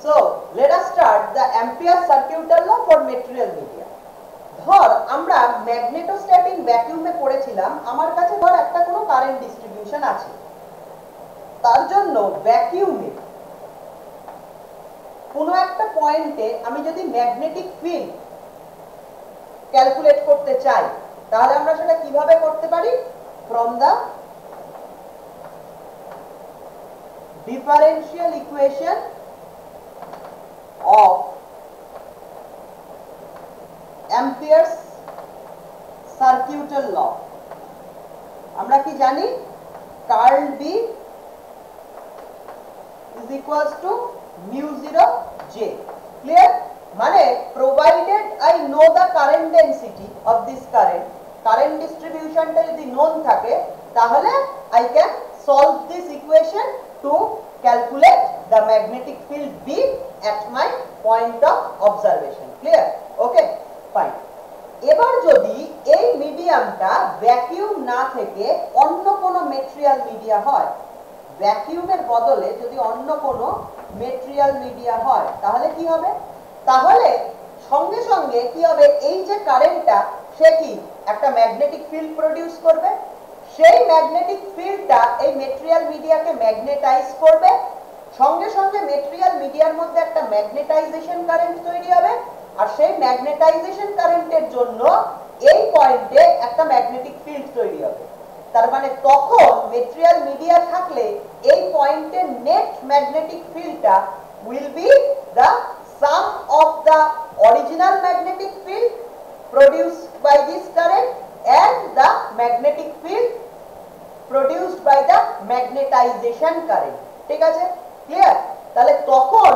So let us start the Ampere's circuital law for material media. ধর আমরা ম্যাগনেটোস্ট্যাটিক ভ্যাকুয়ামে পড়েছিলাম, আমার কাছে ধর একটা কোনো কারেন্ট ডিস্ট্রিবিউশন আছে, তার জন্য ভ্যাকুয়ামে কোনো একটা পয়েন্টে আমি যদি ম্যাগনেটিক ফিল্ড ক্যালকুলেট করতে চাই, তাহলে আমরা সেটা কিভাবে করতে পারি? From the differential equation of Ampere's circuital law. আমরা কি জানি? Curl B is equals to mu 0 J. Clear? মানে provided I know the current density of this current distributionটা যদি known থাকে, তাহলে I can solve this equation to calculate the magnetic field B at my point of observation. Clear? Okay, fine. এবার যদি এই মিডিয়ামটা vacuum না থেকে অন্য কোনো মেটেরিয়াল মিডিয়া হয়, ভ্যাকুয়ামের বদলে যদি অন্য কোনো মেটেরিয়াল মিডিয়া হয়, তাহলে কি হবে? তাহলে সঙ্গে সঙ্গে কি হবে? এই যে কারেন্টটা, সে কি একটা ম্যাগনেটিক ফিল্ড প্রডিউস করবে, সেই ম্যাগনেটিক ফিল্ডটা এই মেটেরিয়াল মিডিয়াকে ম্যাগনেটাইজ করবে, সঙ্গে সঙ্গে মেটেরিয়াল মিডিয়ার মধ্যে একটা ম্যাগনেটাইজেশন কারেন্ট তৈরি হবে, আর সেই ম্যাগনেটাইজেশন কারেন্টের জন্য এই পয়েন্টে একটা ম্যাগনেটিক ফিল্ড তৈরি হবে। তার মানে তখন মেটেরিয়াল মিডিয়া থাকলে এই পয়েন্টের নেট ম্যাগনেটিক ফিল্ডটা will be the some of the original magnetic field produced by this current and the magnetic field produced by the magnetization current. ঠিক আছে? ক্লিয়ার? তাহলে তখন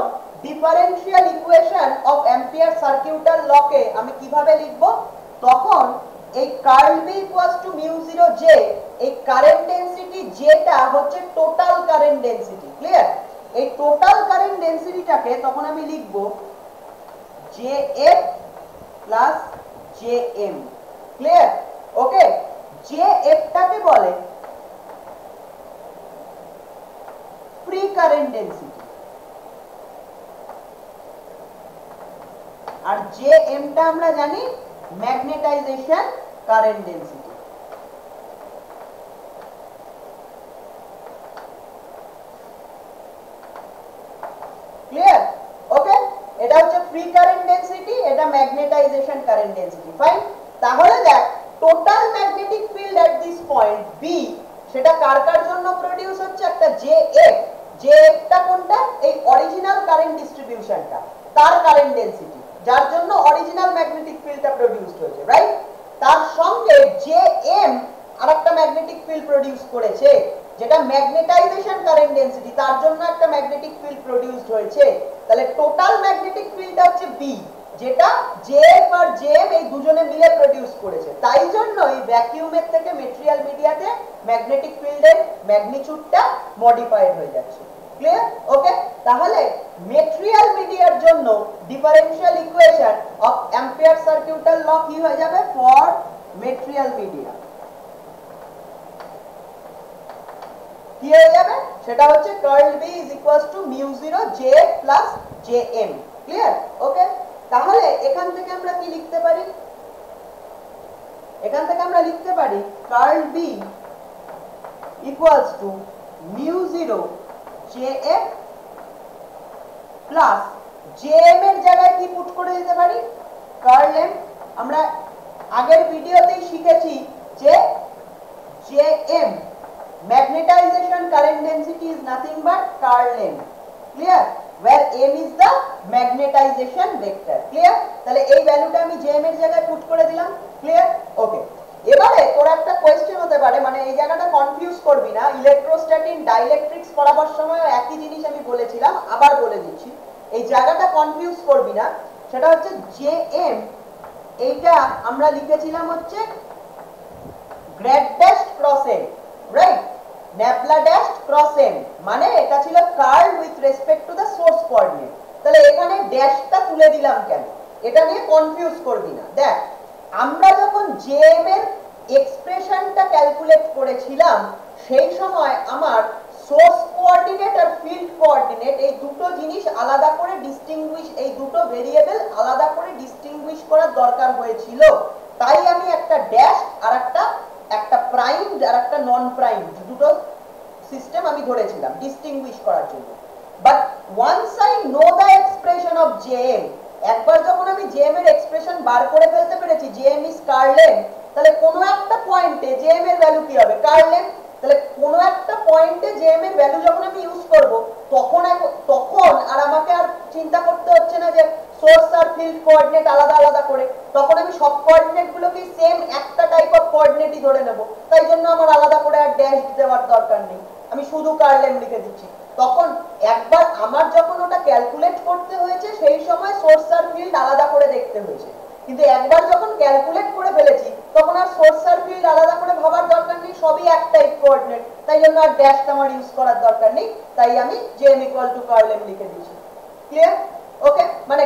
differential equation of Ampere circuital law কে আমি কিভাবে লিখব? তখন এই curl B equals to mu 0 J, এই কারেন্ট ডেনসিটি যেটা হচ্ছে টোটাল কারেন্ট ডেনসিটি। ক্লিয়ার? এই টোটাল কারেন্ট ডেনসিটিটাকে তখন আমি লিখব JF plus JM. Clear? Okay, JF টাকে বলে ফ্রি কারেন্ট ডেনসিটি, আর JM টা আমরা জানি magnetization current density. Clear? Okay, এটা হচ্ছে ফ্রি কারেন্ট ডেনসিটি, এটা ম্যাগনেটাইজেশন কারেন্ট ডেনসিটি। ফাইন। তাহলে দেখ, total magnetic field at this point B, সেটা কার কার জন্য প্রডিউস হচ্ছে? একটা JF। JF টা কোনটা? এই অরিজিনাল কারেন্ট ডিস্ট্রিবিউশনটা, তার কারেন্ট ডেনসিটি, যার জন্য অরিজিনাল ম্যাগনেটিক ফিল্ডটা প্রডিউসড হয়েছে, রাইট? তার সঙ্গে JM আরেকটা ম্যাগনেটিক ফিল্ড প্রডিউস করেছে, যেটা ম্যাগনেটাইজেশন কারেন্ট ডেনসিটি, তার জন্য একটা ম্যাগনেটিক ফিল্ড প্রডিউসড হয়েছে। তাহলে টোটাল ম্যাগনেটিক ফিল্ডটা হচ্ছে B, যেটা JF আর JM এই দুজনে মিলে প্রডিউস করেছে। তাই জন্য এই ভ্যাকুয়ামের থেকে মেটেরিয়াল মিডিয়াতে ম্যাগনেটিক ফিল্ডের ম্যাগনিটিউডটা মডিফাইড হয়ে যাচ্ছে। ক্লিয়ার? ওকে, তাহলে মেটেরিয়াল মিডিয়ার জন্য differential equation of Ampere circuital ল কি হয়ে যাবে? ফর মেটেরিয়াল মিডিয়া কি হয়ে যাবে? সেটা হচ্ছে curl B is equals to mu 0 J plus JM। Clear? Okay, তাহলে এখান থেকে আমরা কি লিখতে পারি? এখান থেকে আমরা লিখতে পারি curl B equals to mu 0 JF plus JM এর জায়গায় কি পুট করে দিতে পারি? Curl M। আমরা আগের ভিডিওতেই শিখেছি যে JM magnetization current density is nothing but curl M. Clear? Where M is the magnetization vector. Clear? তাহলে এই ভ্যালুটা আমি JM এর জায়গায় পুট করে দিলাম। ক্লিয়ার? ওকে, এবারে তোর একটা কোয়েশ্চেন হতে পারে, মানে এই জায়গাটা কনফিউজ করবি না, ইলেকট্রোস্ট্যাটিক ডাইইলেকট্রিক্স পড়াবার সময় একই জিনিস আমি বলেছিলাম, আবার বলে দিচ্ছি, এই জায়গাটা কনফিউজ করবি না। সেটা হচ্ছে JM, এইটা আমরা লিখেছিলাম হচ্ছে grad dashed cross M, right? Nabla dashed cross M, মানে এটা ছিল curl with respect to the source coordinate. তাহলে এখানে ড্যাশটা তুলে দিলাম কেন? এটা নিয়ে কনফিউজ করবি না। দেখ, আমরা যখন JM এর এক্সপ্রেশনটা ক্যালকুলেট করেছিলাম, সেই সময় আমার সোর্স কোঅর্ডিনেট আর ফিল্ড কোঅর্ডিনেট এই দুটো জিনিস আলাদা করে ডিস্টিংগুইশ, এই দুটো ভেরিয়েবল আলাদা করে ডিস্টিংগুইশ করার দরকার হয়েছিল। তাই আমি একটা ড্যাশ আর একটা প্রাইম আর একটা নন প্রাইম দুটো সিস্টেম আমি ধরেছিলাম ডিস্টিংগুইশ করার জন্য। But once I know the expression of JM, একবার যখন আমি জেএম এর এক্সপ্রেশন বার করে ফেলতে পেরেছি জেএম ইজ কার্লেন, তাহলে কোনো একটা পয়েন্টে জেএম এর ভ্যালু কি হবে? কার্লেন। তাহলে কোনো একটা পয়েন্টে জেএম এর ভ্যালু যখন আমি ইউজ করব তখন আর আমাকে আর চিন্তা করতে হচ্ছে না যে সোর্স আর ফিল্ড কোঅর্ডিনেট আলাদা আলাদা করে, তখন আমি সব কোঅর্ডিনেট গুলোকে সেম একটা টাইপ অফ কোঅর্ডিনেটই ধরে নেব। তাই জন্য আমার আলাদা করে আর ড্যাশ দেওয়ার দরকার নেই, আমি শুধু কার্লেন লিখে দিচ্ছি। তখন একবার আমার যখন ওটা ক্যালকুলেট করতে হয়েছে সেই সময় সোর্স আর ফিল্ড আলাদা করে দেখতে হয়েছে, কিন্তু একবার যখন ক্যালকুলেট করে ফেলেছি তখন আর সোর্স আর ফিল্ড আলাদা করে ভাবার দরকার নেই, সবই এক টাইপ কোঅর্ডিনেট। তাই জন্য আর ড্যাশটা আমার ইউজ করার দরকার নেই, তাই আমি জেএম ইকুয়াল টু কার্লেন লিখে দিয়েছি। ক্লিয়ার? ওকে, মানে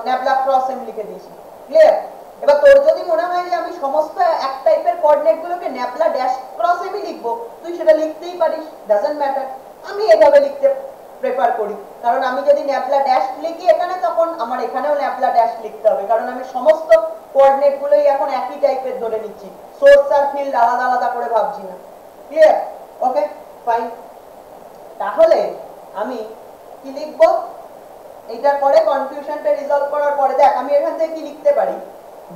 ন্যাবলা ক্রস এম লিখে দিয়েছি। ক্লিয়ার? এবার তোর যদি মনে হয় যে আমি সমস্ত এক টাইপের কোঅর্ডিনেট গুলোকে ন্যাবলা ড্যাশ ক্রস এমই লিখবো, তুই সেটা লিখতেই পারিস, ডাজন্ট ম্যাটার। আমি এভাবে লিখতে প্রেফার করি, কারণ আমি যদি ন্যাবলা ড্যাশ লিখি এখানে তখন আমার এখানেও ন্যাবলা ড্যাশ লিখতে হবে, কারণ আমি সমস্ত কোঅর্ডিনেট গুলোই এখন একই টাইপের ধরে নিচ্ছি, সোর্স আর ফিল্ড আলাদা আলাদা করে ভাবছি না। ক্লিয়ার? Okay, fine. তাহলে আমি কি লিখবো? এইটার পরে কনফিউশনটা রিজলভ করার পরে দেখ আমি এখান থেকে কি লিখতে পারি,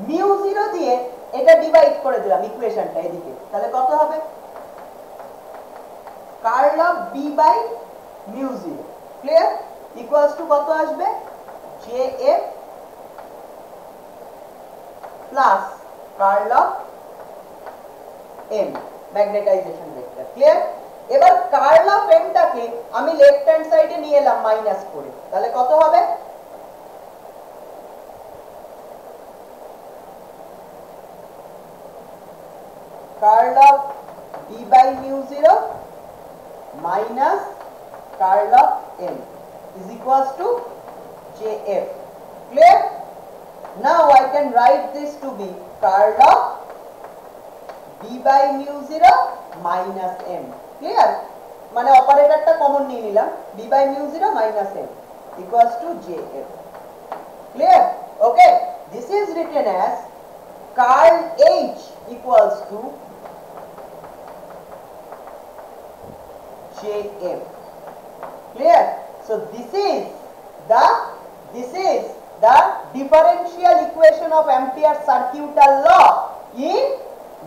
মিউ জিরো দিয়ে এটা ডিভাইড করে দিলাম ইকুয়েশনটা এদিকে, তাহলে কত হবে? Curl of B by mu zero. Clear? Equals to কত আসবে? J F plus curl of M, magnetization vector. Clear? এবার কার্ল অফ এমটাকে আমি লেফট হ্যান্ড সাইডে নিয়ে এলাম মাইনাস করে, তাহলে কত হবে? Curl of B by mu zero minus curl of m is equals to jf. Clear? Now I can write this to be curl of b by mu 0 minus m. Clear? মানে অপারেটরটা common নিয়ে নিলাম, b by mu 0 minus m equals to jf. Clear? Okay, this is written as curl h equals to jf. Clear? So this is the differential equation of Ampere's circuital law in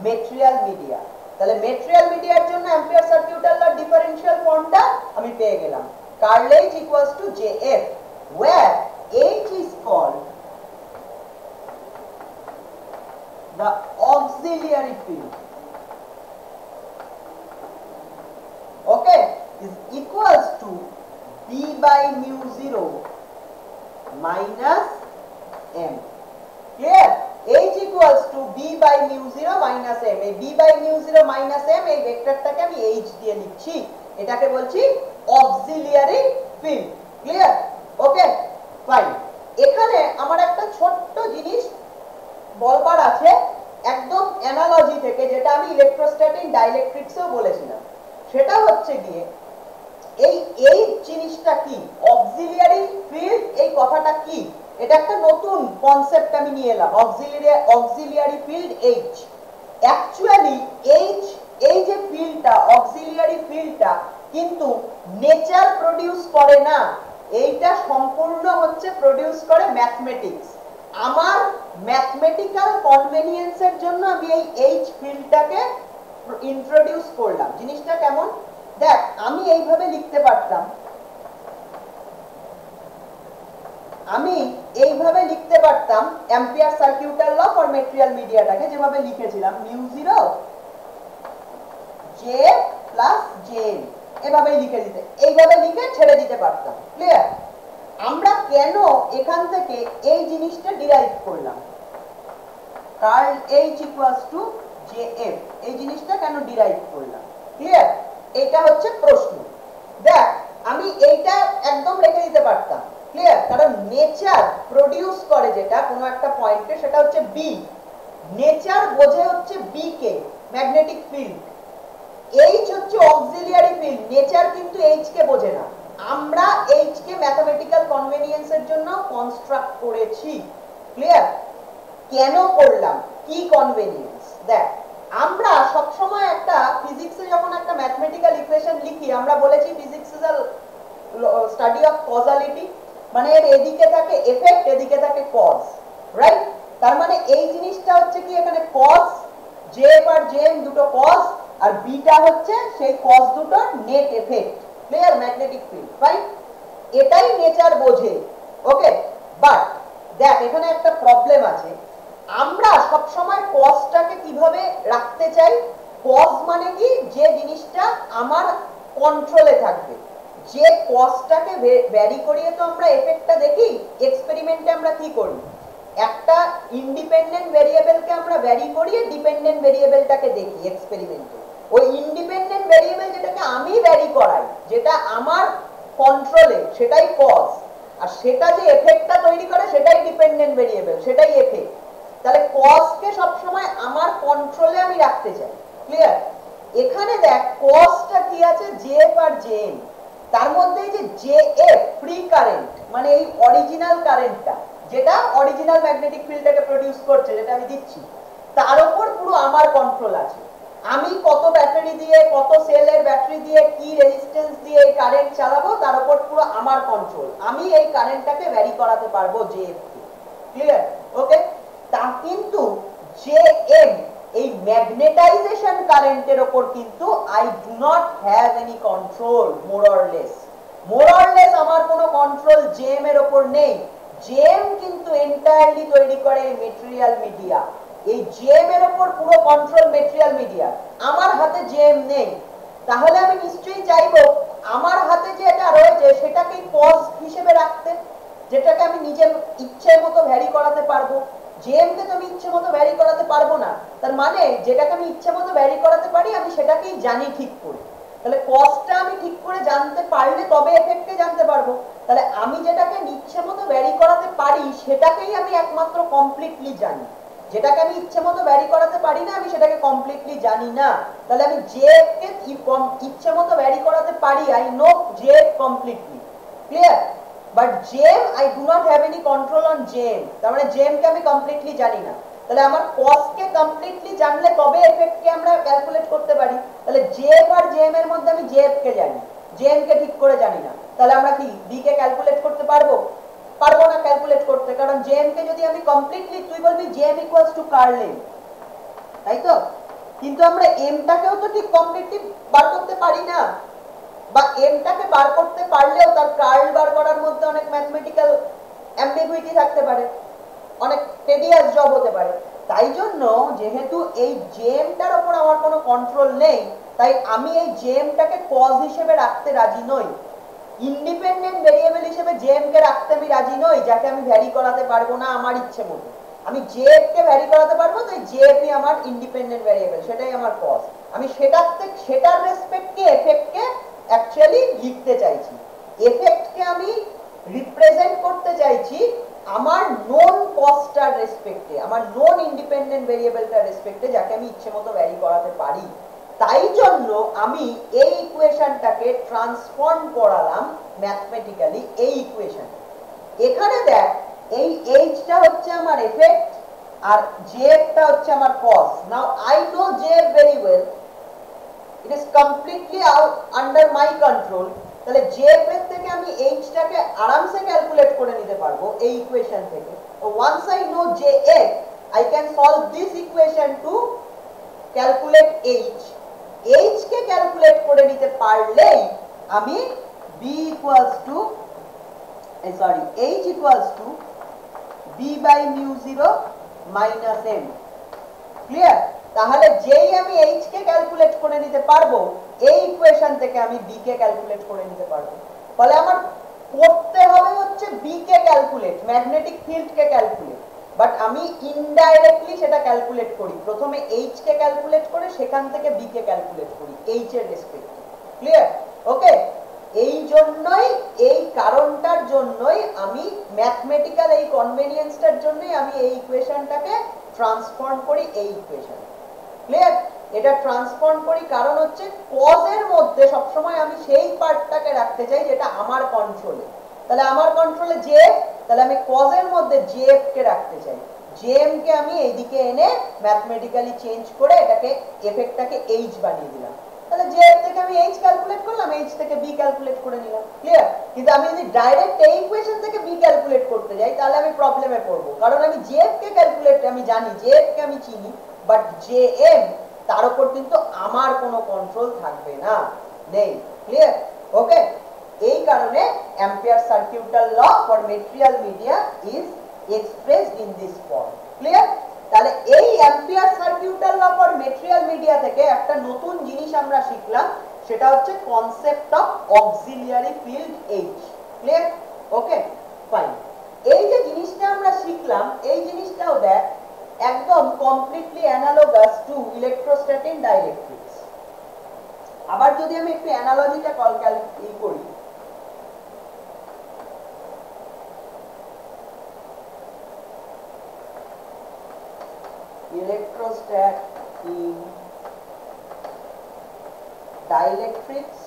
material media. তাহলে material media এর জন্য Ampere's circuital law differential ফর্মটা আমি পেয়ে গেলাম, curl H equals to jf, where H is called the auxiliary field. Okay, is equals to b by mu 0 minus m. Clear? H equals to b by mu 0 minus m. এই b by mu 0 minus m এই ভেক্টরটাকে আমি h দিয়ে লিখছি, এটাকে বলছি auxiliary field. Clear? Okay, fine. এখানে আমার একটা ছোট্ট জিনিস বলবার আছে একদম অ্যানালজি থেকে, যেটা আমি ইলেকট্রোস্ট্যাটিক ডাইইলেকট্রিক্সেও বলেছিলাম। সেটা হচ্ছে গিয়ে এই জিনিসটা কি, অক্সিলিয়ারি ফিল্ড, এই কথাটা কি, এটা একটা নতুন কনসেপ্ট আমি নিয়ে এলাম, auxiliary field H. Actually H, এই যে ফিল্ডটা, অক্সিলিয়ারি ফিল্ডটা কিন্তু নেচার প্রডিউস করে না, এইটা সম্পূর্ণ হচ্ছে প্রডিউস করে ম্যাথমেটিক্স। আমার ম্যাথমেটিক্যাল কনভেনিয়েন্সের জন্য আমি এই এইচ ফিল্ডটাকে ইন্ট্রোডিউস করলাম। জিনিসটা কেমন দেখ, আমি এইভাবে লিখতে পারতাম, ampere circuital law for material মিডিয়াটাকে যেভাবে লিখেছিলাম, মিউ 0 জে প্লাস জে, এভাবেই এইভাবে লিখে ছেড়ে দিতে পারতাম। ক্লিয়ার? আমরা কেন এখান থেকে এই জিনিসটা ডিরাইভ করলাম, curl H equals to jf, এই জিনিসটা কেন ডিরাইভ করলাম? ক্লিয়ার? এটা হচ্ছে প্রশ্ন। দেখ আমি এইটা একদম রেখে দিতে পারতাম। ক্লিয়ার? কারণ নেচার প্রডিউস করে যেটা কোনো একটা পয়েন্টে, সেটা হচ্ছে বি। নেচার বোঝে হচ্ছে বি কে, ম্যাগনেটিক ফিল্ড। এইচ হচ্ছে অক্সিলিয়ারি ফিল্ড, নেচার কিন্তু এইচ কে বোঝে না, আমরা এইচ কে ম্যাথমেটিক্যাল কনভেনিয়েন্সের জন্য কনস্ট্রাক্ট করেছি। ক্লিয়ার? কেন করলাম, কি কনভেনিয়েন্স? দেখ, আমরা সব সময় একটা ফিজিক্সে যখন একটা ম্যাথমেটিক্যাল ইকুয়েশন লিখি, আমরা বলেছি physics is a study of causality, মানে এর এদিকে থাকে এফেক্ট, এদিকে থাকে কজ, রাইট? তার মানে এই জিনিসটা হচ্ছে কি, এখানে কজ, জেএফ আর জেএম দুটো কজ, আর বিটা হচ্ছে সেই কজ দুটোর net effect. Clear? Magnetic field, fine? এটাই নেচার বোঝে। ওকে, বাট দেখ এখানে একটা প্রবলেম আছে, আমরা সব সময় কজটাকে কিভাবে রাখতে চাই? কজ মানে কি, যে জিনিসটা আমার কন্ট্রোলে থাকবে। যে কজটাকে ভ্যারি করিয়ে তো আমরা এফেক্টটা দেখি। এক্সপেরিমেন্টে আমরা কি করি, একটা ইন্ডিপেন্ডেন্ট ভেরিয়েবলকে আমরা ভ্যারি করিয়ে ডিপেন্ডেন্ট ভেরিয়েবলটাকে দেখি এক্সপেরিমেন্টে। ওই ইন্ডিপেন্ডেন্ট ভেরিয়েবল যেটাকে আমি ভ্যারি করাই, যেটা আমার কন্ট্রোলে, সেটাই কজ, আর সেটা যে এফেক্টটা তৈরি করে সেটাই ডিপেন্ডেন্ট ভেরিয়েবল, সেটাই এফেক্ট। তাহলে কজকে সবসময় আমার কন্ট্রোলে আমি রাখতে চাই। ক্লিয়ার? এখানে দেখ কজটা কি আছে, জেএফ আর জেএম, তার মধ্যে যে জেএফ ফ্রি কারেন্ট, মানে এই অরিজিনাল কারেন্টটা যেটা অরিজিনাল ম্যাগনেটিক ফিল্ডটাকে প্রডিউস করছে, যেটা আমি দিচ্ছি, তার উপর পুরো আমার কন্ট্রোল আছে। আমি কত ব্যাটারি দিয়ে, কত সেলের ব্যাটারি দিয়ে, কি রেজিস্ট্যান্স দিয়ে এই কারেন্ট চালাবো, তার উপর পুরো আমার কন্ট্রোল। আমি এই কারেন্টটাকে ভ্যারি করাতে পারবো জেএফ কে। ক্লিয়ার? ওকে, তা কিন্তু জেএম এই ম্যাগনেটাইজেশন কারেন্টের উপর কিন্তু I do not have any control, more or less. More or less আমার কোনো কন্ট্রোল জেএম এর উপর নেই। জেএম কিন্তু এন্টায়ারলি তৈরি করে এই মেটেরিয়াল মিডিয়া। এই জেএম এর উপর পুরো কন্ট্রোল মেটেরিয়াল মিডিয়া, আমার হাতে জেএম নেই। তাহলে আমি নিশ্চয়ই চাইবো আমার হাতে যে এটা রয়েছে সেটাকে কজ হিসেবে রাখতে, যেটাকে আমি নিজের ইচ্ছে মতো ভ্যারি করাতে পারবো। জেএম কে তো আমি ইচ্ছে মতো ভ্যারি করাতে পারবো না, তার মানে যেটাকে আমি ইচ্ছে মতো ভ্যারি করাতে পারি আমি সেটাকেই জানি ঠিক করে। তাহলে কজটা আমি ঠিক করে জানতে পারলে তবে এফেক্টকে জানতে পারবো। তাহলে আমি যেটাকে ইচ্ছে মতো ভ্যারি করাতে পারি সেটাকেই আমি একমাত্র কমপ্লিটলি জানি। যেটাকে আমি ইচ্ছে মতো ভ্যারি করাতে পারি না, আমি সেটাকে কমপ্লিটলি জানি না। তাহলে আমি জেএফ কে ইচ্ছে মতো ভ্যারি করাতে পারি, I know JF completely. Clear? But JM I do not have any control on JM, তার মানে জেএম কে আমি কমপ্লিটলি জানি না। তাহলে আমার কজ কে কমপ্লিটলি জানলে তবে এফেক্ট কে আমরা ক্যালকুলেট করতে পারি। তাহলে জেএফ আর জেএম এর মধ্যে আমি জেএফ কে জানি, জেএম কে ঠিক করে জানি না। তাহলে আমরা কি বি কে ক্যালকুলেট করতে পারবো? পারবো না ক্যালকুলেট করতে, কারণ জেএম কে যদি আমি কমপ্লিটলি, তুই বলবি JM equals to curl M, তাই তো? কিন্তু আমরা এম টাকেও তো ঠিক কমপ্লিটলি বার করতে পারি না, বা এম টাকে বার করতে পারলেও তার কার্ল বার করার মধ্যে অনেক ম্যাথমেটিক্যাল অ্যাম্বিগুইটি থাকতে পারে, অনেক টেডিয়াস জব হতে পারে। তাই জন্য যেহেতু এই জেএম টার উপর আমার কোনো কন্ট্রোল নেই, তাই আমি এই জেএম টাকে কজ হিসেবে রাখতে রাজি নই। ইন্ডিপেন্ডেন্ট ভেরিয়েবল হিসেবে জেএম কে রাখতে আমি রাজি নই, যাকে আমি ভ্যারি করাতে পারবো না আমার ইচ্ছে মতো। আমি জেএফ কে ভ্যারি করাতে পারবো, তাই জেএফ ই আমার ইন্ডিপেন্ডেন্ট ভেরিয়েবল, সেটাই আমার কজ। আমি সেটার রেসপেক্টকে, এফেক্টকে অ্যাকচুয়ালি লিখতে চাইছি। এফেক্টকে আমি রিপ্রেজেন্ট করতে চাইছি আমার নোন কজটার রেসপেক্টে, আমার নোন ইন্ডিপেন্ডেন্ট ভেরিয়েবলটার রেসপেক্টে, যাকে আমি ইচ্ছে মতো ভ্যারি করাতে পারি। তাই জন্য আমি এই ইকুয়েশনটাকে ট্রান্সফর্ম করালাম ম্যাথমেটিক্যালি এই ইকুয়েশন। এখানে দেখ এই এইচটা হচ্ছে আমার এফেক্ট আর জেএফটা হচ্ছে আমার cause. Now I know JF very well, it is completely out under my control. তাহলে জেএফ এর থেকে আমি এইচটাকে আরামসে ক্যালকুলেট করে নিতে পারবো এই ইকুয়েশন থেকে। Once I know JF, I can solve this equation to calculate H. H কে ক্যালকুলেট করে নিতে পারলেই আমি B equals to H equals to B by mu zero minus M. Clear? তাহলে যেই আমি এইচ কে ক্যালকুলেট করে নিতে পারবো, এই ইকুয়েশন থেকে আমি বি কে ক্যালকুলেট করে নিতে পারবো। ফলে আমার করতে হবে হচ্ছে বি কে ক্যালকুলেট, ম্যাগনেটিক ফিল্ড কে ক্যালকুলেট, বাট আমি ইনডাইরেক্টলি সেটা ক্যালকুলেট করি। প্রথমে এইচ কে ক্যালকুলেট করে সেখান থেকে বি কে ক্যালকুলেট করি এইচ এর রেসপেক্টে। ক্লিয়ার? ওকে, এই জন্যই, এই কারণটার জন্যই আমি ম্যাথমেটিক্যাল এই কনভেনিয়েন্সটার জন্যই আমি এই ইকুয়েশনটাকে ট্রান্সফর্ম করি এই ইকুয়েশনে। ক্লিয়ার? এটা ট্রান্সফর্ম করি কারণ হচ্ছে কজের মধ্যে সবসময় আমি সেই পার্টটাকে রাখতে চাই যেটা আমার কন্ট্রোলে। তাহলে আমার কন্ট্রোলে জেএফ, তাহলে আমি কজের মধ্যে জেএফ কে রাখতে চাই। জেএম কে আমি এইদিকে এনে ম্যাথমেটিক্যালি চেঞ্জ করে এটাকে এফেক্টটাকে এইচ বানিয়ে দিলাম। তাহলে জেএফ থেকে আমি এইচ ক্যালকুলেট করলাম, এইচ থেকে বি ক্যালকুলেট করে নিলাম। ক্লিয়ার? কিন্তু আমি যদি ডাইরেক্ট এই ইকুয়েশন থেকে বি ক্যালকুলেট করতে যাই তাহলে আমি প্রবলেমে পড়বো, কারণ আমি জেএফ কে ক্যালকুলেট আমি জানি, জেএফ কে আমি চিনি, বাট জেএম তার উপর কিন্তু আমার কোনো কন্ট্রোল থাকবে না, নেই। ক্লিয়ার? ওকে, এই কারণে ampere circuital law for material media is expressed in this form. Clear? তাহলে এই ampere circuital law for material media থেকে একটা নতুন জিনিস আমরা শিখলাম, সেটা হচ্ছে concept of auxiliary field H. Clear? Okay, fine. এই যে জিনিসটা আমরা শিখলাম, এই জিনিসটাও দেখ একদম completely analogous to electrostatic dielectrics. আবার যদি আমি একটু অ্যানালজিটা ক্যালকুলেট করি, electrostat in dielectrics,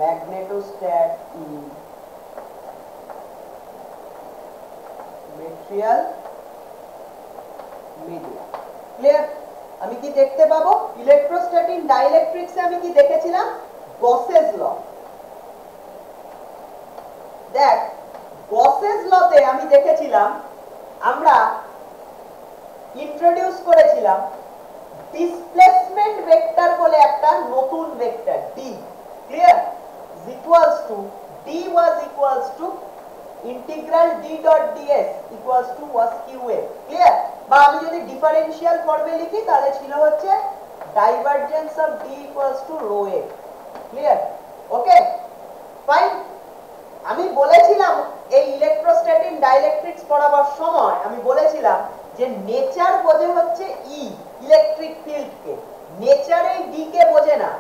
magnetostat in material media. Clear? আমি কি দেখতে পাবো ইলেকট্রোস্ট্যাট ইন ডাইইলেকট্রিক্সে আমি কি দেখেছিলাম? গসেস ল। দেখ গসেস লতে আমি দেখেছিলাম, আমরা ইন্ট্রোডিউস করেছিলাম ডিসপ্লেসমেন্ট ভেক্টর বলে একটা নতুন vector D. Clear? Is equals to D was equals to integral D dot DS equals to was QA. Clear? বা আমি যদি ডিফারেন্সিয়াল ফর্মে লিখি তাহলে ছিল হচ্ছে divergence of D equals to rho এ। ক্লিয়ার? Okay, fine. আমি বলেছিলাম এই ইলেকট্রোস্ট্যাটিক ডাইইলেকট্রিক্স পড়াবার সময় আমি বলেছিলাম যে নেচার বোঝে হচ্ছে ই, ইলেকট্রিক ফিল্ডকে। নেচার এই ডি কে বোঝে না।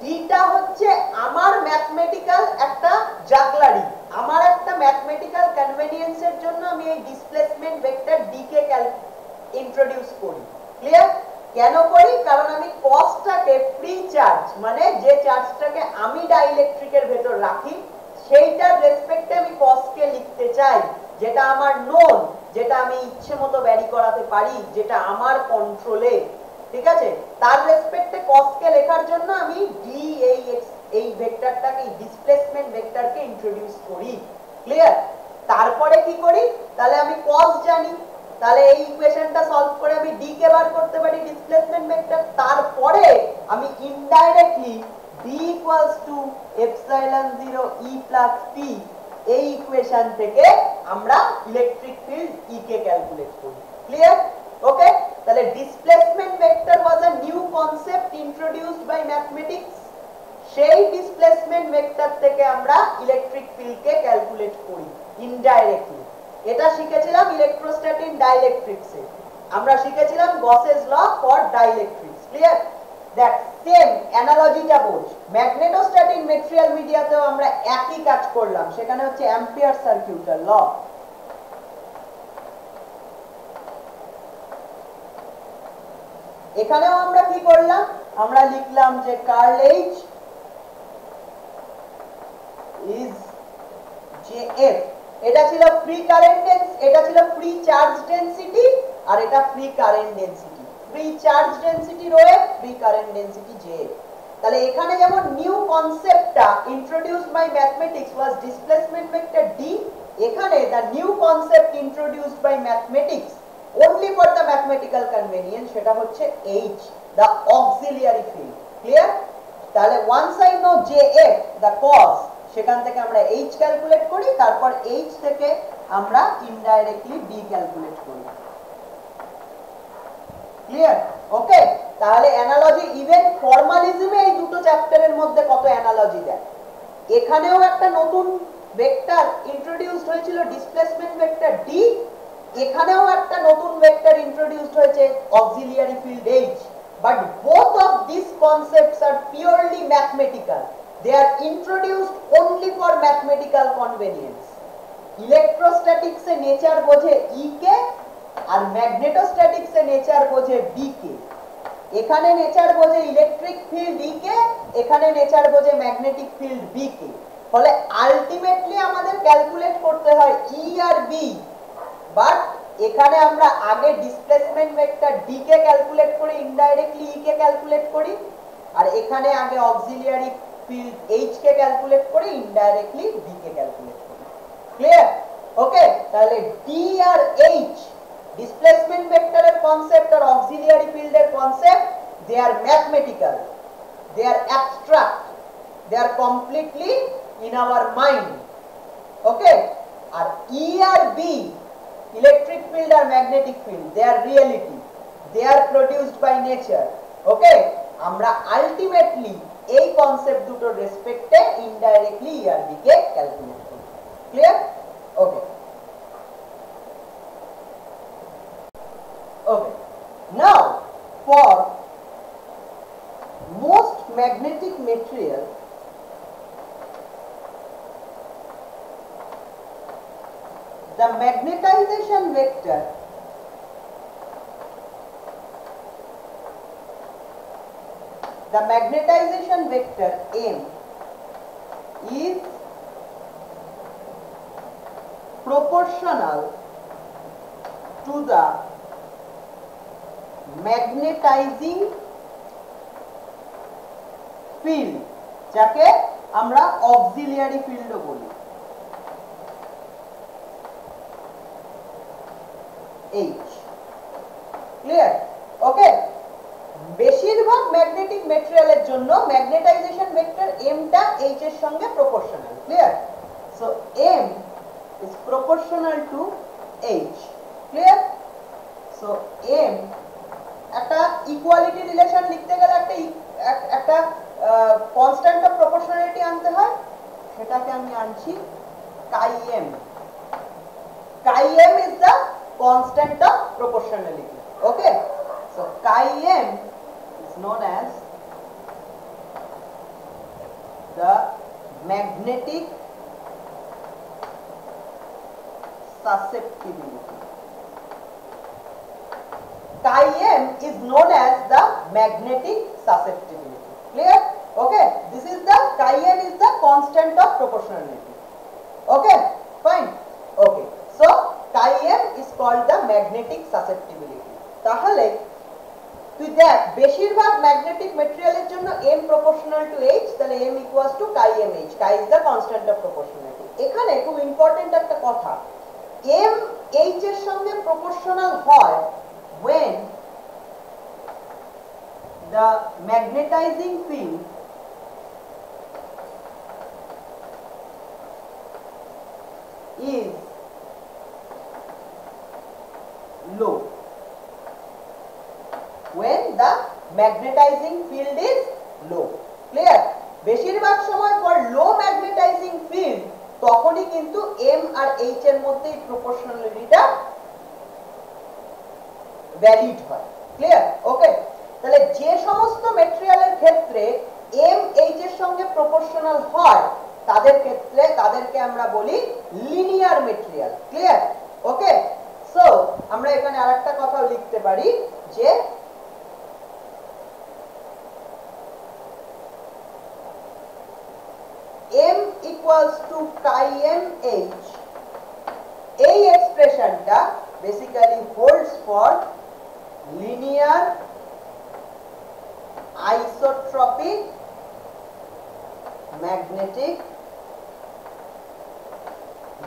ডিটা হচ্ছে আমার ম্যাথমেটিক্যাল একটা জাগলারি, আমার একটা ম্যাথমেটিক্যাল কনভেনিয়েন্সের জন্য আমি এই ডিসপ্লেসমেন্ট ভেক্টর ডি কে ইন্ট্রোডিউস করি। ক্লিয়ার? কেন করি? কারণ আমি কসটাকে ফ্রি চার্জ, মানে যে চার্জটাকে আমি ডাইইলেকট্রিকের ভেতর রাখি সেইটার রেসপেক্টে আমি কসকে লিখতে চাই, যেটা আমার নোন, যেটা আমি ইচ্ছে মতো ভ্যারি করাতে পারি, যেটা আমার কন্ট্রোলে। ঠিক আছে? তার রেসপেক্টে কসকে লেখার জন্য আমি ডি এই ভেক্টরটাকে, ডিসপ্লেসমেন্ট ভেক্টরকে ইন্ট্রোডিউস করি। ক্লিয়ার? তারপরে কি করি? তাহলে আমি কস জানি, তাহলে এই ইকুয়েশনটা সলভ করে আমি ডি কে বার করতে পারি, ডিসপ্লেসমেন্ট ভেক্টর। তারপরে আমি indirectly d equals to epsilon 0 e plus p এই ইকুয়েশন থেকে আমরা ইলেকট্রিক ফিল্ড E কে ক্যালকুলেট করি। ক্লিয়ার? ওকে, তাহলে displacement vector was a new concept introduced by mathematics. সেই ডিসপ্লেসমেন্ট ভেক্টর থেকে আমরা ইলেকট্রিক ফিল্ড কে ক্যালকুলেট করি ইনডাইরেক্টলি। এটা শিখেছিলাম ইলেকট্রোস্ট্যাটিক ডাইইলেকট্রিক্সে, আমরা শিখেছিলাম Gauss's law for dielectrics. Clear? দেখ সেম অ্যানালজিটা বোঝ, ম্যাগনেটোস্ট্যাটিক মেটেরিয়াল মিডিয়াতেও আমরা একই কাজ করলাম, সেখানে হচ্ছে অ্যাম্পিয়ার সার্কিউটাল ল। এখানেও আমরা কি করলাম? আমরা লিখলাম যে কার্ল এইচ ইজ জেএফ। এটা ছিল ফ্রি কারেন্ট ডেন্সিটি, এটা ছিল ফ্রি চার্জ ডেন্সিটি, আর এটা free current density. Free charge density rho F, free current density JF. তাহলে এখানে যেমন নিউ কনসেপ্টটা introduced by mathematics was displacement vector D, এখানে the new concept introduced by mathematics only for the mathematical convenience সেটা হচ্ছে H, the auxiliary field. Clear? তাহলে once I know JF, the cause, সেখান থেকে আমরা H ক্যালকুলেট করি, তারপর H থেকে আমরা ইনডাইরেক্টলি B ক্যালকুলেট করি। ক্লিয়ার? ওকে, তাহলে অ্যানালজি ইভেন ফর্মালিজমে এই দুটো চ্যাপ্টারের মধ্যে কত অ্যানালজি দেয়। এখানেও একটা নতুন ভেক্টর ইন্ট্রোডিউসড হয়েছিল ডিসপ্লেসমেন্ট ভেক্টর D, এখানেও একটা নতুন ভেক্টর ইন্ট্রোডিউসড হয়েছে auxiliary field H, but both of these concepts are purely mathematical. They are introduced only for mathematical convenience. Electrostatics A nature বোঝে E কে, আর ম্যাগনেটোস্ট্যাটিক্সে নেচার বোঝে বি কে, এখানে nature বোঝে electric field ই কে, এখানে nature বোঝে ম্যাগনেটিক ফিল্ড বি কে। ফলে ultimately আমাদের calculate করতে হয় ই আর বি, বাট এখানে আমরা আগে ডিসপ্লেসমেন্ট ভেক্টর ডি কে ক্যালকুলেট করি, ইনডাইরেক্টলি ই কে ক্যালকুলেট করি, আর এখানে আগে অক্সিলিয়ারি ফিল্ড এইচ কে ক্যালকুলেট করি, ইনডাইরেক্টলি বি কে ক্যালকুলেট করি। ক্লিয়ার? ওকে, তাহলে ডি আর এইচ ডিসপ্লেসমেন্ট ভেক্টরের কনসেপ্ট আর অক্সিলিয়ারি ফিল্ডের concept, they are mathematical, they are abstract, they are completely in our mind. Okay, আর ই আর B electric field or magnetic field, they are reality, they are produced by nature. Okay, আমরা ultimately এই concept দুটো রেসপেক্টে indirectly আর B কে calculate করি। Clear? Okay okay, now for most magnetic material, the magnetization vector M is proportional to the magnetizing field, যাকে আমরা auxiliary ফিল্ডও বলি, H. Clear? ওকে, বেশিরভাগ magnetic মেটেরিয়ালের জন্য ম্যাগনেটাইজেশন ভেক্টর m টা h এর সঙ্গে proportional. Clear? So m is proportional to h. Clear? So m একটা ইকুয়ালিটি রিলেশন লিখতে গেলে একটা কনস্ট্যান্ট অফ প্রপোর্শনালিটি আনতে হয়, সেটাকে আমি আনছি chi m. Chi m is the constant of proportionality. Okay, so chi m is known as the magnetic susceptibility. Chi m is known as the magnetic susceptibility. Clear? Okay, this is the chi m is the constant of proportionality. Okay, fine. Okay, so chi m is called the magnetic susceptibility. তাহলে তুই দেখ বেশিরভাগ magnetic মেটেরিয়ালের জন্য m proportional to h, তাহলে m equals to chi m h. Chi is the constant of proportionality. এখানে খুব important একটা কথা, m h এর সঙ্গে প্রপোর্শনাল হয় when the magnetizing field is low. When the magnetizing field is low. Clear? বেশিরভাগ সময় for low magnetizing field তখনই কিন্তু m আর h এর মধ্যে প্রপোর্শনালিটিটা ভ্যালিড হয়। ক্লিয়ার? ওকে, তাহলে যে সমস্ত মেটেরিয়ালের ক্ষেত্রে m h এর সঙ্গে প্রপোর্শনাল হয় তাদেরকে আমরা বলি linear material. Clear? Okay, so আমরা এখানে আরেকটা কথা লিখতে পারি যে m equals to chi m h, এই এক্সপ্রেশনটা basically holds for linear isotropic magnetic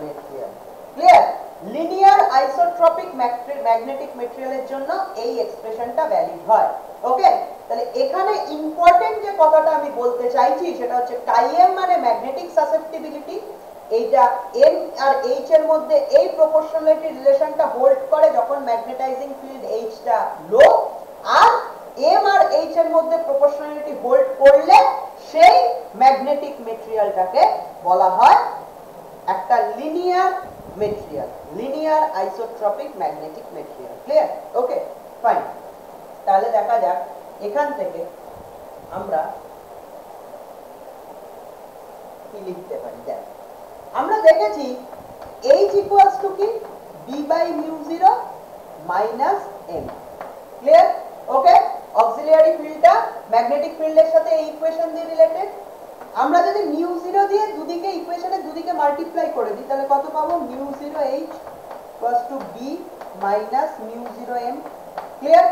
material. Clear? Linear isotropic magnetic মেটেরিয়ালের জন্য এই এক্সপ্রেশনটা ভ্যালিড হয়। ওকে, তাহলে এখানে ইম্পর্টেন্ট যে কথাটা আমি বলতে চাইছি সেটা হচ্ছে chi m মানে ম্যাগনেটিক সাসেপ্টিবিলিটি, এইটা m আর h এর মধ্যে এই প্রপোর্শনালিটি রিলেশনটা হোল্ড করে যখন ম্যাগনেটাইজিং ফিল্ড h টা লো, আর m আর h এর মধ্যে প্রপোর্শনালিটি হোল্ড করলে সেই ম্যাগনেটিক মেটেরিয়ালটাকে বলা হয় একটা linear material, linear isotropic magnetic material. Clear? Okay, fine. তাহলে দেখা যাক এখান থেকে আমরা কি লিখতে পারি। দেখ, আমরা দেখেছি h ইকুয়ালস টু কি b by mu 0, minus M. Clear? Okay, auxiliary ফিল্ডটা ম্যাগনেটিক ফিল্ডের সাথে এই ইকুয়েশন দিয়ে রিলেটেড। আমরা যদি মিউ জিরো দিয়ে দুদিকে ইকুয়েশনের দুদিকে মাল্টিপ্লাই করে দিই তাহলে কত পাবো? Mu zero H equals to B minus mu zero M. Clear?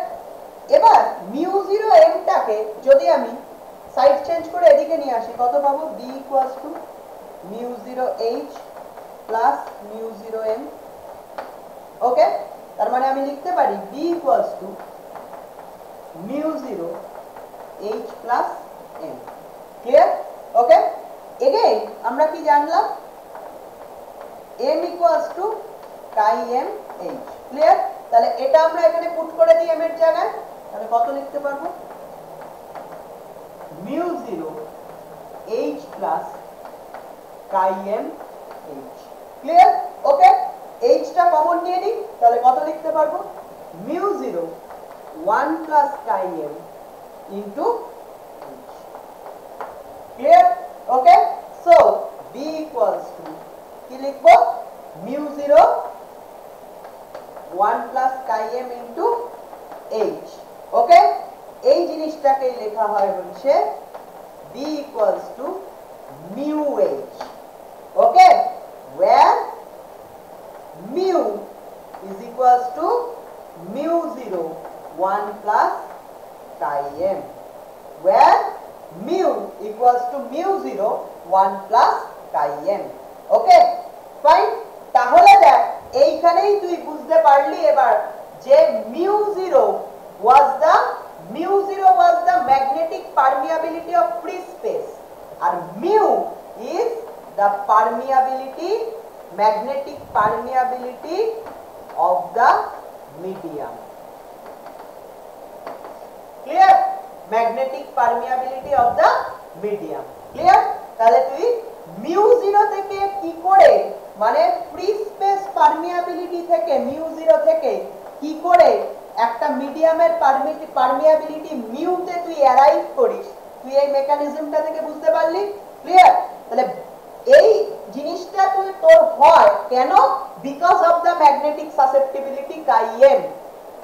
এবার মিউ জিরো এমটাকে যদি আমি সাইড চেঞ্জ করে এদিকে নিয়ে আসি কত পাবো? B equals to mu zero H plus mu zero M. Okay, তার মানে আমি লিখতে পারি B equals to mu zero H plus M. Clear? Okay, again আমরা কি জানলাম? m equals to chi M H. Clear? তাহলে এটা আমরা এখানে পুট করে দিই m এর জায়গায়, তাহলে কত লিখতে পারবো? Mu zero H plus chi M H. Clear? Okay, এইচটা কমন নিয়ে নিই, তাহলে কত লিখতে পারবো? Mu zero 1 plus chi M into H. Clear? Okay, so B equals to কি লিখবো? Mu zero 1 plus chi M into H. Okay, এই জিনিসটাকে লেখা হয় হচ্ছে B equals to mu H. Okay, where mu is equals to mu 0 1 plus chi m, where mu equals to mu 0 1 plus chi m. Okay, fine. তাহলে দেখ এইখানেই তুই বুঝতে পারলি এবার যে mu 0 was the magnetic permeability of free space R mu is the magnetic permeability of the medium. Clear? Magnetic permeability of the medium. Clear? তাহলে তুই mu 0 থেকে কি করে মানে ফ্রি স্পেস পারমিয়াবিলিটি থেকে mu 0 থেকে কি করে একটা মিডিয়ামের পারমিয়াবিলিটি মিউ তে তুই অ্যারাইভ করিস, তুই এই মেকানিজমটা থেকে বুঝতে পারলি? ক্লিয়ার? তাহলে এই জিনিসটা তুই তোর হয় কেন? Because of the magnetic susceptibility chi M.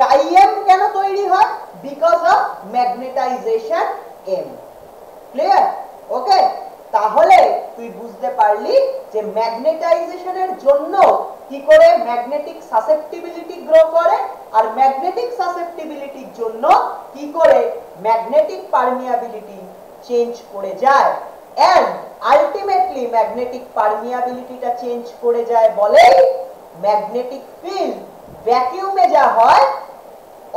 Chi M কেন তৈরি হয়? Because of magnetization M. Clear? Okay, তাহলে তুই বুঝতে পারলি যে ম্যাগনেটাইজেশনের জন্য কি করে ম্যাগনেটিক সাসেপ্টিবিলিটি গ্রো করে আর ম্যাগনেটিক সাসেপ্টিবিলিটির জন্য কি করে ম্যাগনেটিক পারমিয়াবিলিটি চেঞ্জ করে যায়। and ultimately magnetic permeability টা চেঞ্জ করে যায় বলে ম্যাগনেটিক ফিল্ড ভ্যাকুয়ামে যা হয়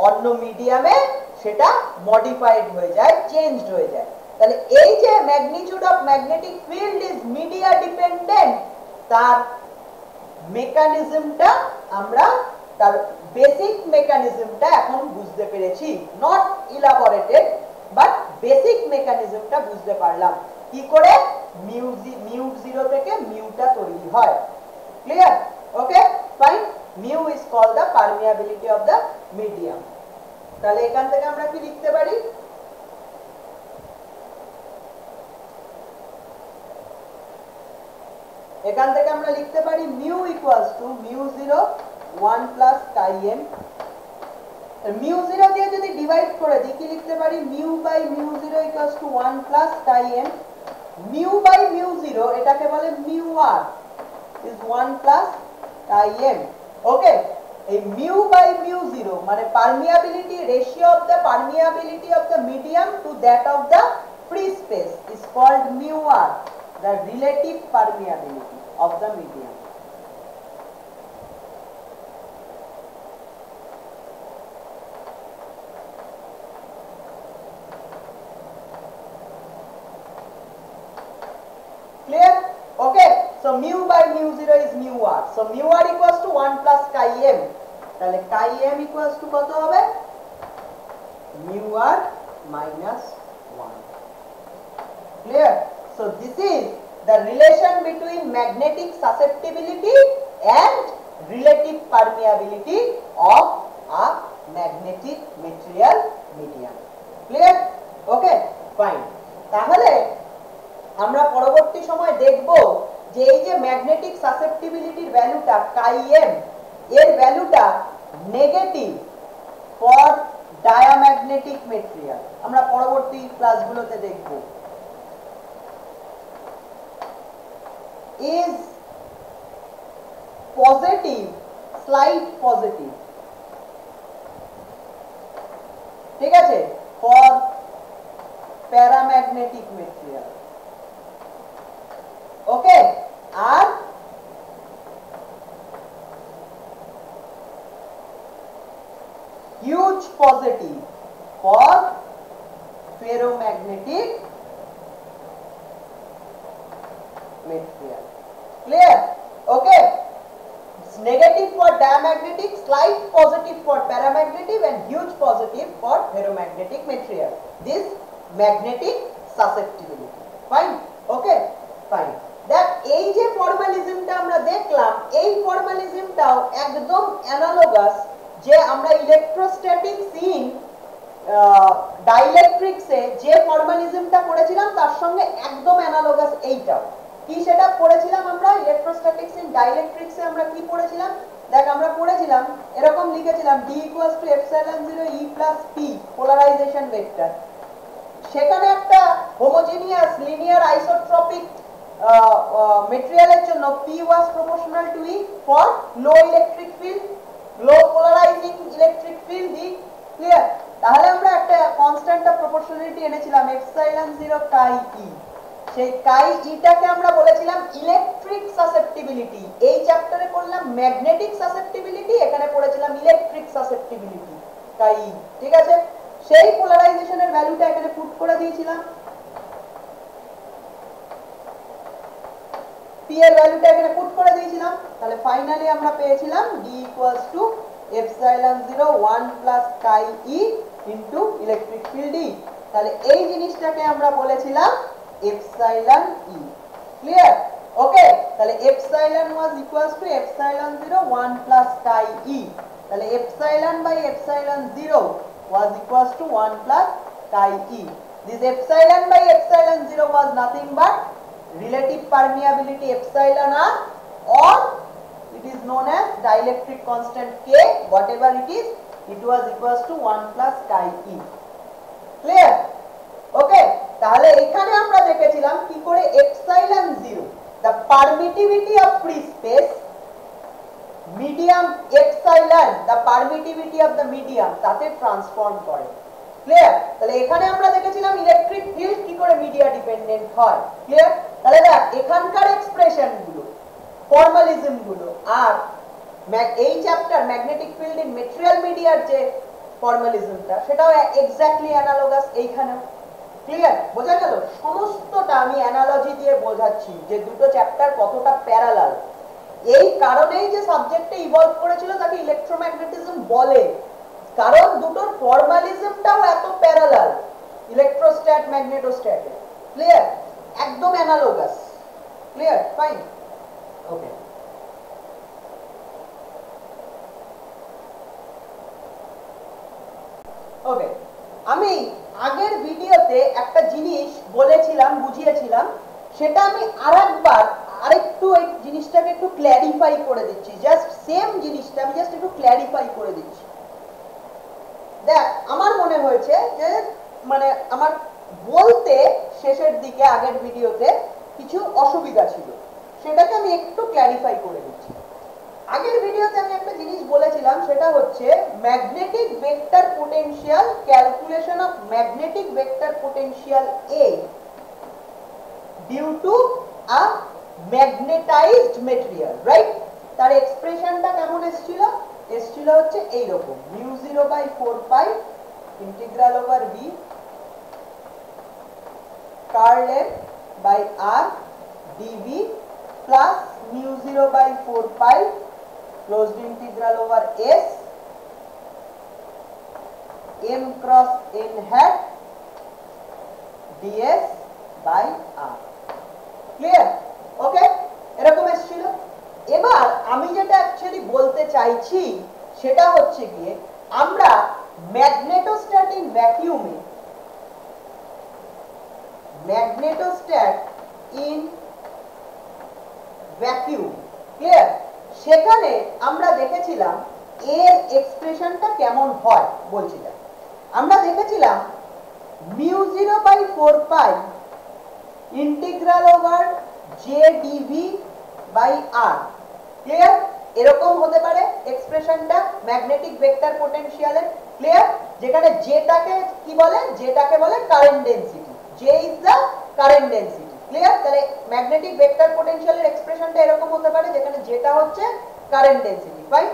অন্য মিডিয়ামে সেটা মডিফাইড হয়ে যায়, চেঞ্জড হয়ে যায়। তাহলে এই যে magnitude of magnetic field is media dependent, তার মেকানিজমটা আমরা তার বেসিক মেকানিজমটা এখন বুঝতে পেরেছি, নট ইলাবোরেটেড বাট বেসিক মেকানিজমটা বুঝতে পারলাম কি করে মিউ 0 থেকে মিউটা তৈরি হয়। Clear? Okay, fine. Mu is called the permeability of the medium. তাহলে এখান থেকে আমরা কি লিখতে পারি? এখান থেকে আমরা লিখতে পারি mu equals to mu 0 1 plus chi M. Mu 0 দিয়ে যদি ডিভাইড করে দিই কি লিখতে পারি? Mu by mu 0 equals to 1 plus chi M. Mu by mu 0 এটাকে বলে mu R is 1 plus chi M. Okay, এই মিউ বাই মিউ 0 মানে permeability ratio of the permeability of the medium to that of the free space is called mu R, the relative permeability of the medium. Clear? Okay, so mu by mu 0 is mu r, so mu r equals to 1 plus chi m, তাহলে chi m equals to কত হবে? mu r minus 1. Clear? So this is the relation between magnetic susceptibility and relative permeability of a magnetic material medium. Clear? Okay, fine. তাহলে আমরা পরবর্তী সময় দেখব যে এই যে ম্যাগনেটিক সাসেপ্টিবিলিটির ভ্যালুটা chi m এর ভ্যালুটা নেগেটিভ ফর ডায়াম্যাগনেটিক মেটেরিয়াল, আমরা পরবর্তী ক্লাসগুলোতে দেখব। ইজ পজিটিভ, স্লাইট পজিটিভ, ঠিক আছে, ফর প্যারাম্যাগনেটিক মেটেরিয়াল। ওকে, আর huge positive for ferromagnetic material. Clear? Okay. It's negative for diamagnetic, slight positive for paramagnetic and huge positive for ferromagnetic material. This magnetic susceptibility. Fine? Okay? Fine. That এই যে ফর্মালিজমটা আমরা দেখলাম, এই ফর্মালিজমটাও একদম analogous যে আমরা electrostatics in ডাইইলেকট্রিক্সে যে ফর্মালিজমটা করেছিলাম তার সঙ্গে একদম অ্যানালোগাস এইটাও। কি সেটা পড়েছিলাম আমরা ইলেকট্রোস্ট্যাটিক্স ইন ডাইইলেকট্রিক্সে? আমরা কি পড়েছিলাম দেখ, আমরা পড়েছিলাম এরকম লিখেছিলাম D = ε0 E + P polarisation vector. সেখানে একটা হোমোজেনিয়াস লিনিয়ার আইসোট্রপিক মেটেরিয়ালের জন্য P was proportional to E for low electric field, low polarizing electric field D. Clear? তাহলে আমরা একটা কনস্ট্যান্ট অফ প্রপোর্শনালিটি এনেছিলাম ε0 chi E। সেই chi E টাকে আমরা বলেছিলাম ইলেকট্রিক সাসেপ্টিবিলিটি। এই চ্যাপ্টারে পড়লাম ম্যাগনেটিক সাসেপ্টিবিলিটি, এখানে পড়েছিলাম ইলেকট্রিক সাসেপ্টিবিলিটি chi E। ঠিক আছে, সেই পোলারাইজেশনের ভ্যালুটা এখানে পুট করে দিয়েছিলাম, P এর ভ্যালুটা এখানে পুট করে দিয়েছিলাম। তাহলে ফাইনালি আমরা পেয়েছিলাম D = ε0 1 + chi E into electric field E। তাহলে এই জিনিসটাকে আমরা বলেছিলাম এপসাইলন E। ক্লিয়ার? ওকে, তাহলে epsilon was equals to ε0 1 + chi E। তাহলে ε/ε0 was equals to 1 + chi E। This ε/ε0 was nothing but relative permeability epsilon r, or it is known as dielectric constant K, whatever it is, it was equals to 1 + chi E। Clear? Okay, তাহলে এখানে আমরা দেখেছিলাম কি করে ε0 the permittivity of free space, medium epsilon the permittivity of the medium তাতে transform করে। Clear? তাহলে এখানে আমরা দেখেছিলাম ইলেকট্রিক ফিল্ড কি করে মিডিয়া ডিপেন্ডেন্ট হয়। ক্লিয়ার? তাহলে দেখ এখানকার এক্সপ্রেশন গুলো, ফর্মালিজম গুলো, আর এই chapter magnetic field in material মিডিয়ার যে ফর্মালিজমটা, সেটাও এক্স্যাক্টলি অ্যানালোগাস এইখানেও। ক্লিয়ার? বোঝা গেল? সমস্তটা আমি অ্যানালজি দিয়ে বোঝাচ্ছি যে দুটো চ্যাপ্টার কতটা প্যারালাল। এই কারণেই যে সাবজেক্টটা ইভলভ করেছিল তাকে ইলেকট্রোম্যাগনেটিজম বলে, কারণ দুটোর ফর্মালিজমটাও এত প্যারালাল, ইলেকট্রোস্ট্যাট ম্যাগনেটোস্ট্যাটে। ক্লিয়ার? একদম অ্যানালোগাস। ক্লিয়ার? ফাইন। ওকে, ওকে, আমি আগের ভিডিওতে একটা জিনিস বলেছিলাম, বুঝিয়েছিলাম, সেটা আমি আরেকটু এই জিনিসটাকে একটু ক্ল্যারিফাই করে দিচ্ছি। জাস্ট সেম জিনিসটা আমি জাস্ট একটু ক্ল্যারিফাই করে দিচ্ছি। দেখ, আমার মনে হয়েছে যে মানে আমার বলতে শেষের দিকে আগের ভিডিওতে কিছু অসুবিধা ছিল, সেটাকে আমি একটু ক্ল্যারিফাই করে দিচ্ছি। আগের ভিডিওতে আমি একটা জিনিস বলেছিলাম, সেটা হচ্ছে magnetic vector potential, calculation of magnetic vector potential A due to a magnetized material, right? তার এক্সপ্রেশনটা কেমন এসেছিল হচ্ছে এইরকম, μ0/4π integral over V curl M by R dV plus μ0/4π closed integral over S M cross n hat ds by R। Clear? Okay, এরকম এসেছিল। এবার আমি যেটা অ্যাকচুয়ালি বলতে চাইছি সেটা হচ্ছে গিয়ে আমরা ম্যাগনেটোস্ট্যাট ইন ভ্যাকুয়ামে, ম্যাগনেটোস্ট্যাট ইন ভ্যাকুয়াম, ক্লিয়ার? সেখানে আমরা দেখেছিলাম এর এক্সপ্রেশনটা কেমন হয় বলছিলাম। আমরা দেখেছিলাম mu 0/4 integral over J DV by R. Clear? এরকম হতে পারে এক্সপ্রেশনটা ম্যাগনেটিক ভেক্টর পোটেনশিয়ালের। ক্লিয়ার? যেখানে জেটাকে কি বলে, জেটাকে বলে current density. J is the current density. Clear? তাহলে ম্যাগনেটিক ভেক্টর পোটেনশিয়ালের এক্সপ্রেশনটা এরকম হতে পারে যেখানে জেটা হচ্ছে কারেন্ট ডেনসিটি। Fine,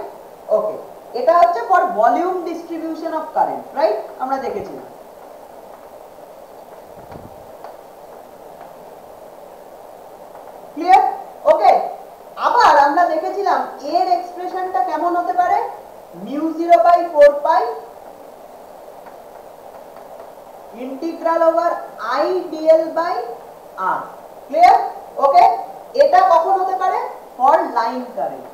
okay. এটা হচ্ছে for volume distribution of current, right? আমরা দেখেছিলাম। ক্লিয়ার? ওকে। আবার আমরা দেখেছিলাম এর এক্সপ্রেশনটা কেমন হতে পারে, mu 0/4 integral over I DL by R. Clear? Okay. এটা কখন হতে পারে, for line current,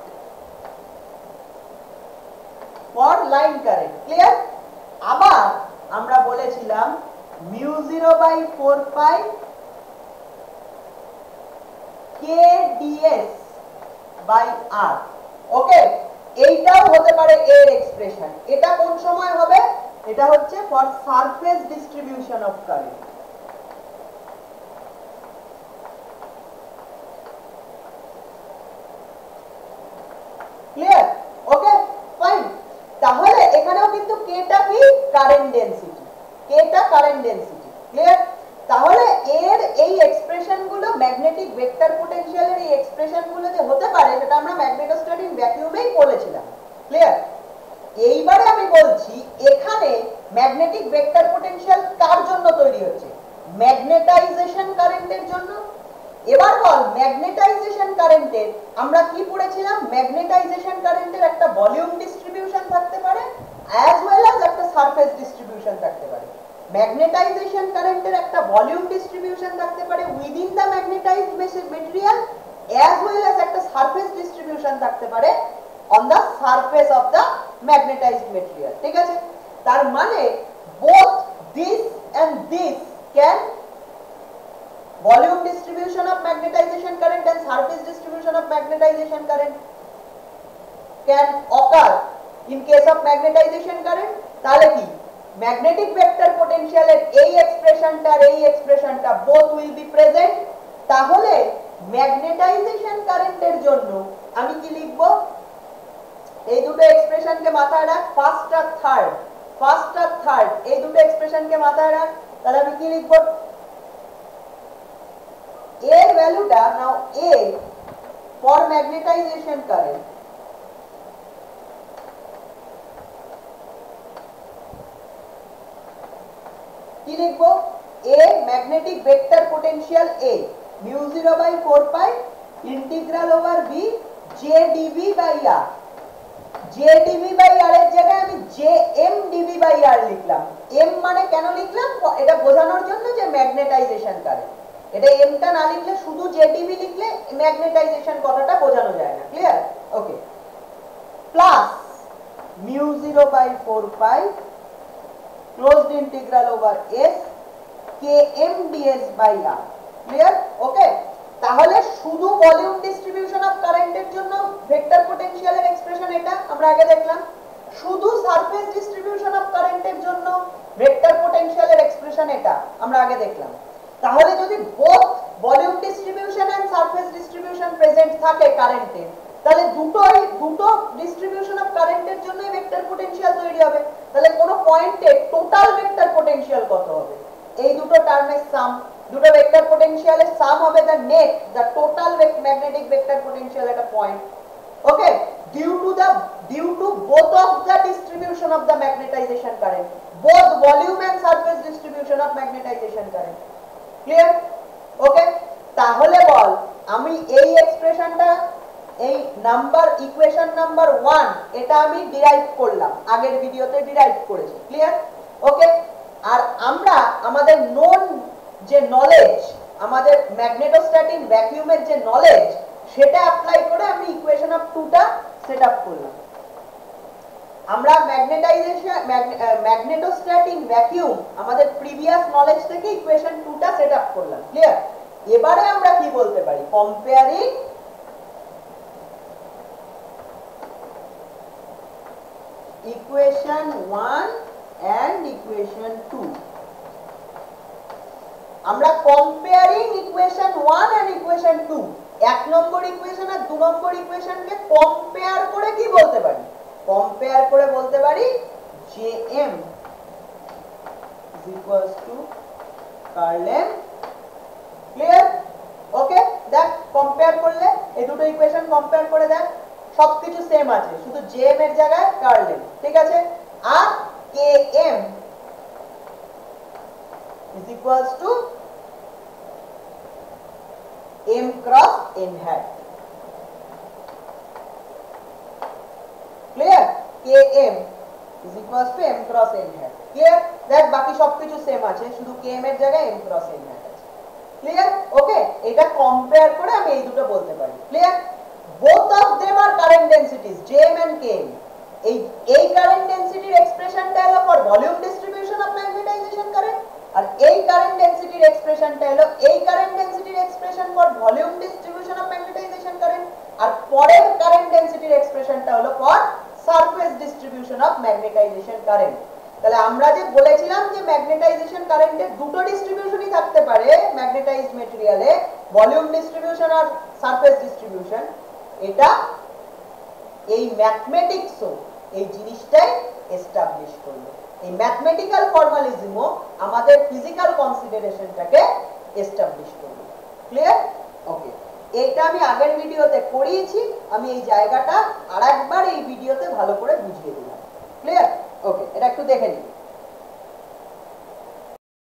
for line current. Clear? আবার আমরা বলেছিলাম mu 0/4 K DS by R. Okay, এইটাও হতে পারে এর এক্সপ্রেশন। এটা কোন সময় হবে, এটা হচ্ছে for surface distribution of current. Clear? Okay, fine. তাহলে এখানেও কিন্তু কেটা কি, কারেন্ট ডেনসিটি, কেটা কারেন্ট ডেনসিটি। ক্লিয়ার? তাহলে এর এই এক্সপ্রেশন গুলো ম্যাগনেটিক ভেক্টর পোটেনশিয়ালের এই এক্সপ্রেশন গুলো যে হতে পারে সেটা আমরা ম্যাগনেটোস্ট্যাটিক ভ্যাকুয়ামেই বলেছিলাম। ক্লিয়ার? এইবারে আমি বলছি এখানে ম্যাগনেটিক ভেক্টর পোটেনশিয়াল কার জন্য তৈরি হচ্ছে, ম্যাগনেটাইজেশন কারেন্টের জন্য। এবার বল ম্যাগনেটাইজেশন কারেন্টের আমরা কি পড়েছিলাম, ম্যাগনেটাইজেশন কারেন্টের একটা ভলিউম ডিস্ট্রিবিউশন থাকতে পারে অ্যাজ ওয়েল অ্যাজ একটা সারফেস ডিস্ট্রিবিউশন থাকতে পারে। ম্যাগনেটাইজেশন কারেন্টের একটা ভলিউম ডিস্ট্রিবিউশন থাকতে পারে within the ম্যাগনেটাইজড material as well as একটা সারফেস ডিস্ট্রিবিউশন থাকতে পারে on the surface of the ম্যাগনেটাইজড material. ঠিক আছে? তার মানে both this and this can, volume distribution of magnetization current and surface distribution of magnetization current can occur in case of magnetization current। তাহলে কি magnetic vector পোটেনশিয়ালের এই এক্সপ্রেশনটা both will be present। তাহলে magnetization কারেন্টের জন্য আমি কি লিখব, এই দুটো এক্সপ্রেশনকে মাথায় রাখ, ফার্স্ট আর থার্ড এই দুটো এক্সপ্রেশনকে মাথায় রাখ। তাহলে আমি কি লিখব, এর ভ্যালুটা now A for magnetization current কি লিখব, A magnetic vector potential A mu 0/4 integral over V J DV by R. J DV by R এর জায়গায় আমি J M DV by R লিখলাম। এম মানে কেন লিখলাম, এটা বোঝানোর জন্য যে ম্যাগনেটাইজেশন কারেন্ট। এটা এমটা না লিখলে শুধু জে ডিভি লিখলে ম্যাগনেটাইজেশন কথাটা বোঝানো যায় না। Clear? Okay. Plus mu 0/4 closed integral over S K M DS by R. Clear? Okay. তাহলে শুধু ভলিউম ডিস্ট্রিবিউশন অফ কারেন্টের জন্য ভেক্টর পোটেনশিয়ালের এক্সপ্রেশন এটা আমরা আগে দেখলাম, শুধু সারফেস ডিস্ট্রিবিউশন অফ কারেন্টের জন্য ভেক্টর পোটেনশিয়ালের এক্সপ্রেশন এটা আমরা আগে দেখলাম। তাহলে যদি both volume distribution and surface distribution present থাকে কারেন্টে, তাহলে দুটো ডিস্ট্রিবিউশন অফ কারেন্টের জন্যই ভেক্টর পোটেনশিয়াল তৈরি হবে। তাহলে কোন পয়েন্টে টোটাল ভেক্টর পোটেনশিয়াল কত হবে, এই দুটো টার্মের সাম, দুটো ভেক্টর পোটেনশিয়ালের সাম হবে the net, the total magnetic vector potential at a point. Okay, due to both of the distribution of the magnetization current, both volume and surface distribution of magnetization current. Clear? Okay, তাহলে বল আমি এই এক্সপ্রেশনটা, এই number equation number 1 এটা আমি derive করলাম, আগের ভিডিওতে derive করেছি। ক্লিয়ার? ওকে। আর আমরা আমাদের নোন যে নলেজ, আমাদের ম্যাগনেটোস্ট্যাটিক ভ্যাকুয়ামের যে নলেজ, সেটা অ্যাপ্লাই করে আমি ইকুয়েশন অফ 2টা সেট আপ করলাম। আমরা ম্যাগনেটোস্ট্যাটিক ভ্যাকুয়াম আমাদের প্রিভিয়াস নলেজ থেকে ইকুয়েশন 2টা সেট আপ করলাম। ক্লিয়ার? এবারে আমরা কি বলতে পারি, কম্পেয়ারিং ইকুয়েশন 1 and ইকুয়েশন 2 আমরা কম্পেয়ারিং ইকুয়েশন 1 and ইকুয়েশন 2 এক নম্বর ইকুয়েশন আর দু নম্বর ইকুয়েশনকে কম্পেয়ার করে কি বলতে পারি কম্পেয়ার করে বলতে পারি Jm is equals to curl M clear okay দেখ কম্পেয়ার করলে এই দুটো ইকুয়েশন কম্পেয়ার করে দেখ সবকিছু সেম আছে শুধু Jm এর জায়গায় curl M ঠিক আছে আর Km is equals to M cross n hat clear Km is equals to M cross n hat clear দেখ বাকি সবকিছু সেম আছে শুধু Km এর জায়গায় M cross n hat আছে ক্লিয়ার ওকে এটা কম্পেয়ার করে আমি এই দুটো বলতে পারি clear both of them are current densities Jm and Km এই কারেন্ট ডেনসিটির এক্সপ্রেশনটা হলো for volume distribution of magnetization current আর এই কারেন্ট ডেনসিটির এক্সপ্রেশনটা হলো এই কারেন্ট ডেনসিটির expression for volume distribution of magnetization current আর পরের কারেন্ট ডেনসিটির এক্সপ্রেশনটা হলো for surface distribution of magnetization current তাহলে আমরা যে বলেছিলাম যে ম্যাগনেটাইজেশন কারেন্টের দুটো ডিস্ট্রিবিউশনই থাকতে পারে ম্যাগনেটাইজড ম্যাটেরিয়ালে ভলিউম ডিস্ট্রিবিউশন আর সারফেস ডিস্ট্রিবিউশন এটা এই ম্যাথমেটিক্সও এই জিনিসটাই এস্টাবলিশ করলো এই ম্যাথমেটিক্যাল ফর্মালিজমও আমাদের ফিজিক্যাল কনসিডারেশনটাকে এস্টাবলিশ করলো ক্লিয়ার ওকে এটা আমি আগের ভিডিওতে করিয়েছি আমি এই জায়গাটা আরেকবার এই ভিডিওতে ভালো করে বুঝিয়ে দিলাম ক্লিয়ার ওকে এটা একটু দেখে নিন